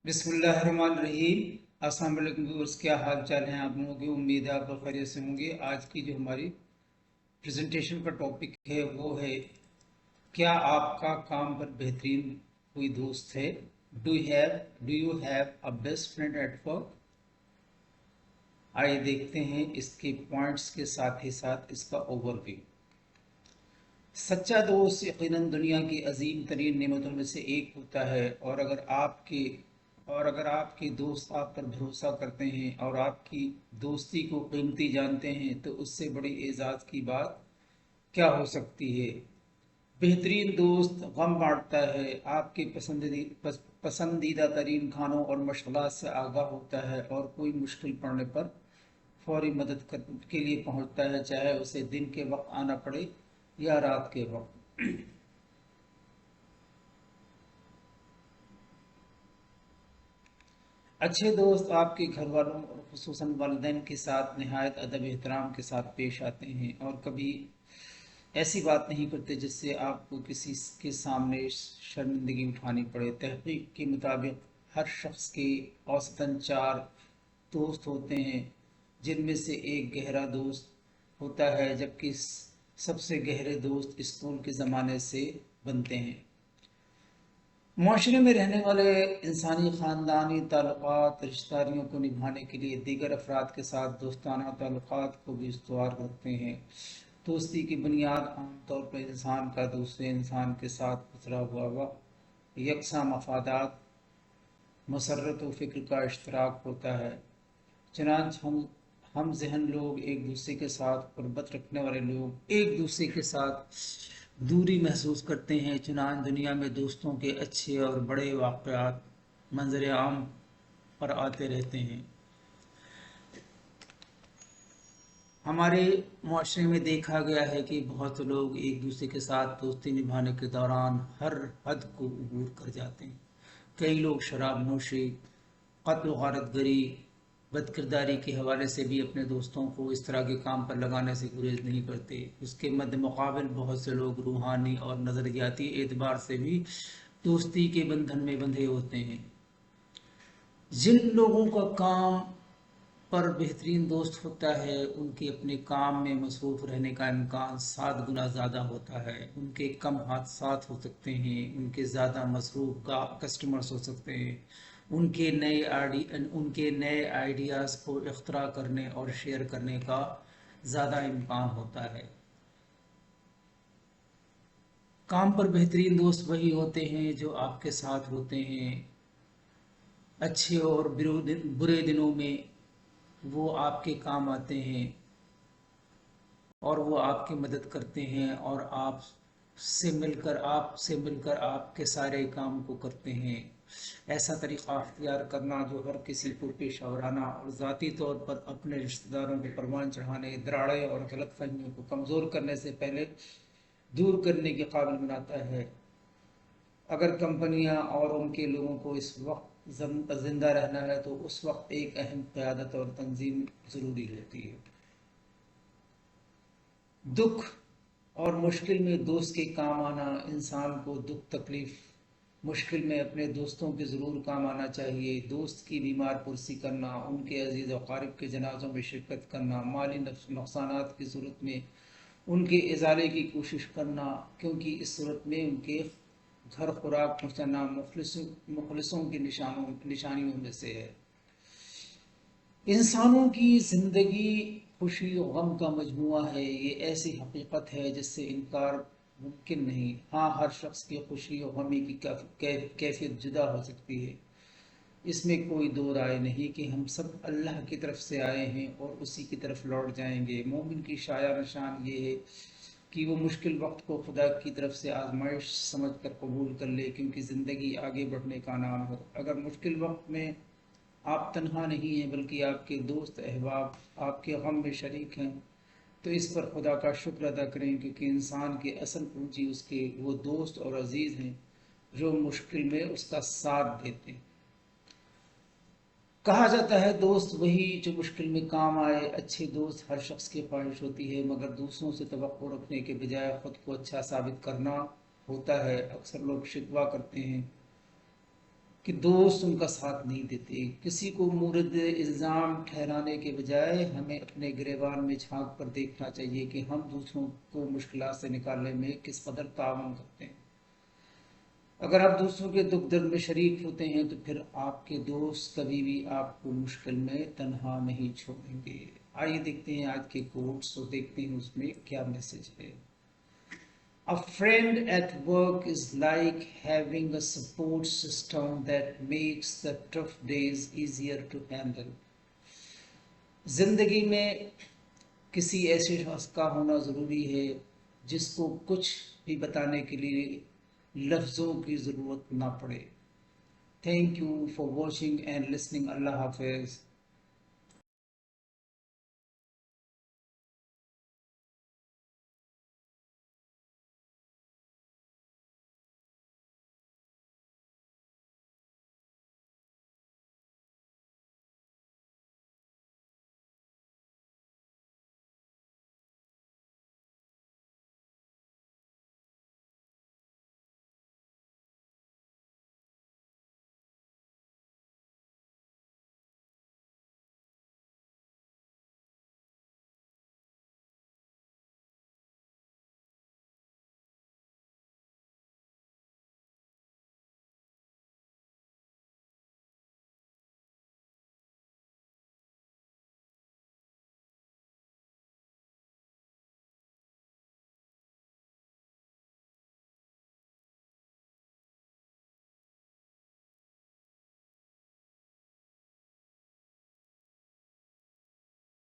बिस्मिल्लाहिर्रहमानिर्रहीम। अस्सलाम वालेकुम व्यूअर्स, क्या हाल चाल हैं आप लोगों की। उम्मीद है आप लोग खैरियत से होंगे। आज की जो हमारी प्रेजेंटेशन का टॉपिक है वो है, क्या आपका काम पर बेहतरीन कोई दोस्त है। Do you have a best friend at work. आइए देखते हैं इसके पॉइंट्स के साथ ही साथ इसका ओवरव्यू। सच्चा दोस्त यकीनन दुनिया की अजीम तरीन नेमतों में से एक होता है, और अगर आपके दोस्त आप पर भरोसा करते हैं और आपकी दोस्ती को कीमती जानते हैं तो उससे बड़ी एजाज़ की बात क्या हो सकती है। बेहतरीन दोस्त गम बांटता है, आपके पसंदीदा तरीन खानों और मशगलात से आगाह होता है और कोई मुश्किल पड़ने पर फौरी के लिए पहुंचता है, चाहे उसे दिन के वक्त आना पड़े या रात के वक्त। अच्छे दोस्त आपके घर वालों और खुसूसन वालिदैन के साथ नहायत अदब एहतराम के साथ पेश आते हैं और कभी ऐसी बात नहीं करते जिससे आपको किसी के सामने शर्मिंदगी उठानी पड़े। तहकीक के मुताबिक हर शख्स के औसतन 4 दोस्त होते हैं, जिनमें से एक गहरा दोस्त होता है, जबकि सबसे गहरे दोस्त स्कूल के ज़माने से बनते हैं। मुआशरे में रहने वाले इंसानी ख़ानदानी ताल्लुकात रिश्तेदारियों को निभाने के लिए दीगर अफराद के साथ दोस्ताना ताल्लुकात को भी इस्तवार रखते हैं। दोस्ती की बुनियाद आमतौर पर इंसान का दूसरे इंसान के साथ गुजरा हुआ यकसा मफादात, मसरत व फ़िक्र का इश्तराक होता है। चनांच हम जहन लोग एक दूसरे के साथ क़ुर्बत रखने वाले लोग एक दूसरे के साथ दूरी महसूस करते हैं। चुनांच दुनिया में दोस्तों के अच्छे और बड़े वाक़यात मंजर आम पर आते रहते हैं। हमारे मुआशरे में देखा गया है कि बहुत से लोग एक दूसरे के साथ दोस्ती निभाने के दौरान हर हद को अबूर कर जाते हैं। कई लोग शराब नोशी, कत्ल गारतगरी, बदकिरदारी के हवाले से भी अपने दोस्तों को इस तरह के काम पर लगाने से गुरेज नहीं करते। उसके मद्दे मुकाबिल बहुत से लोग रूहानी और नज़रियाती एतबार से भी दोस्ती के बंधन में बंधे होते हैं। जिन लोगों का काम पर बेहतरीन दोस्त होता है, उनके अपने काम में मसरूफ़ रहने का इम्कान 7 गुना ज़्यादा होता है। उनके कम हादसात हो सकते हैं, उनके ज़्यादा मसरूफ़ का कस्टमर्स हो सकते हैं, उनके नए आइडियाज़ को इख्तरा करने और शेयर करने का ज़्यादा इम्कान होता है। काम पर बेहतरीन दोस्त वही होते हैं जो आपके साथ होते हैं अच्छे और बुरे दिनों में। वो आपके काम आते हैं और वो आपकी मदद करते हैं और आपसे मिलकर आपके सारे काम को करते हैं। ऐसा तरीक़ा अख्तियार करना जो हर किसी को पेशा वराना और ज़ाती तौर पर अपने रिश्तेदारों को परवान चढ़ाने, दराड़े और गलत फहमियों को कमज़ोर करने से पहले दूर करने के काबिल बनाता है। अगर कंपनियां और उनके लोगों को इस वक्त जिंदा रहना है तो उस वक्त एक अहम क़यादत और तंजीम ज़रूरी होती है। दुख और मुश्किल में दोस्त के काम आना, इंसान को दुख तकलीफ मुश्किल में अपने दोस्तों के ज़रूर काम आना चाहिए। दोस्त की बीमार पुरसी करना, उनके अजीज़ व क़ारिब के जनाज़ों में शिरकत करना, माली नुकसानात की सूरत में उनके इजाले की कोशिश करना, क्योंकि इस सूरत में उनके घर खुराक पहुँचाना मुखलिसों की निशानियों में से है। इंसानों की ज़िंदगी खुशी और गम का मजमुआ है। ये ऐसी हकीकत है जिससे इनकार मुमकिन नहीं। हाँ, हर शख्स की खुशी और गमी की कैफियत जुदा हो सकती है। इसमें कोई दो राय नहीं कि हम सब अल्लाह की तरफ से आए हैं और उसी की तरफ लौट जाएंगे। मोमिन की शाया निशान ये है कि वो मुश्किल वक्त को खुदा की तरफ से आजमाइश समझ कर कबूल कर ले, क्योंकि ज़िंदगी आगे बढ़ने का नाम है। अगर मुश्किल वक्त में आप तन्हा नहीं हैं बल्कि आपके दोस्त अहबाब आपके गम में शरीक हैं, तो इस पर खुदा का शुक्र अदा करें, क्योंकि इंसान की असल पूंजी उसके वो दोस्त और अजीज़ हैं जो मुश्किल में उसका साथ देते हैं। कहा जाता है दोस्त वही जो मुश्किल में काम आए। अच्छे दोस्त हर शख्स की ख्वाहिश होती है, मगर दूसरों से तवक्को रखने के बजाय ख़ुद को अच्छा साबित करना होता है। अक्सर लोग शिकवा करते हैं کہ دوست ان کا ساتھ نہیں دیتے۔ کسی کو مورد الزام ٹھہرانے کے بجائے ہمیں اپنے گریبان میں جھانک کر دیکھنا چاہیے کہ ہم دوسروں کو مشکلات سے نکالنے میں کس قدر تعاون کرتے ہیں۔ اگر آپ دوسروں کے دکھ درد میں شریک ہوتے ہیں تو پھر آپ کے دوست کبھی بھی آپ کو مشکل میں تنہا نہیں چھوڑیں گے۔ آئیے دیکھتے ہیں آج کے کوٹس اور دیکھتے ہیں اس میں کیا میسج ہے۔ A friend at work is like having a support system that makes the tough days easier to handle. زندگی میں کسی ایسے شخص کا ہونا ضروری ہے جس کو کچھ بھی بتانے کے لیے لفظوں کی ضرورت نہ پڑے۔ Thank you for watching and listening. اللہ حافظ۔